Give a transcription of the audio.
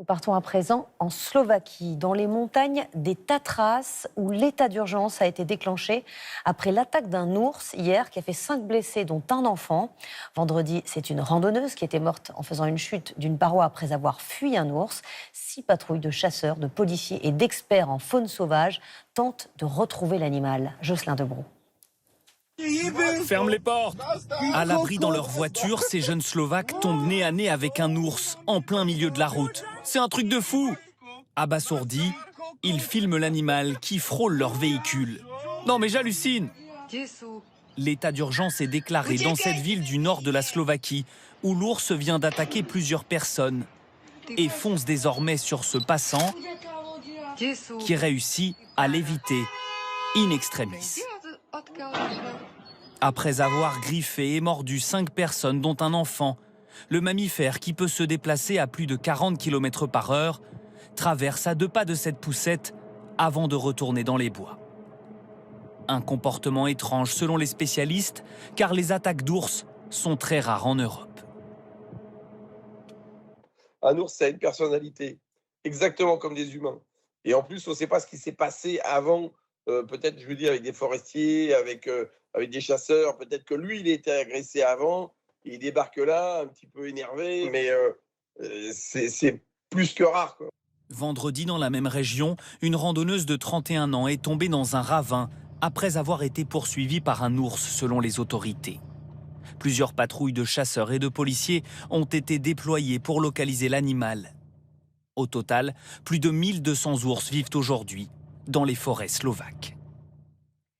Nous partons à présent en Slovaquie, dans les montagnes des Tatras, où l'état d'urgence a été déclenché après l'attaque d'un ours hier qui a fait 5 blessés, dont un enfant. Vendredi, c'est une randonneuse qui était morte en faisant une chute d'une paroi après avoir fui un ours. 6 patrouilles de chasseurs, de policiers et d'experts en faune sauvage tentent de retrouver l'animal. Jocelyn Debrou. Ferme les portes. À l'abri dans leur voiture, ces jeunes Slovaques tombent nez à nez avec un ours en plein milieu de la route. C'est un truc de fou. Abasourdis, ils filment l'animal qui frôle leur véhicule. Non mais j'hallucine. L'état d'urgence est déclaré dans cette ville du nord de la Slovaquie où l'ours vient d'attaquer plusieurs personnes et fonce désormais sur ce passant qui réussit à l'éviter in extremis. Après avoir griffé et mordu 5 personnes, dont un enfant, le mammifère, qui peut se déplacer à plus de 40 km/h, traverse à 2 pas de cette poussette avant de retourner dans les bois. Un comportement étrange selon les spécialistes, car les attaques d'ours sont très rares en Europe. Un ours, ça a une personnalité, exactement comme des humains. Et en plus, on ne sait pas ce qui s'est passé avant, peut-être, je veux dire, avec des forestiers, avec des chasseurs. Peut-être que lui, il a été agressé avant, et il débarque là, un petit peu énervé, mais c'est plus que rare, quoi. Vendredi, dans la même région, une randonneuse de 31 ans est tombée dans un ravin après avoir été poursuivie par un ours, selon les autorités. Plusieurs patrouilles de chasseurs et de policiers ont été déployées pour localiser l'animal. Au total, plus de 1200 ours vivent aujourd'hui dans les forêts slovaques.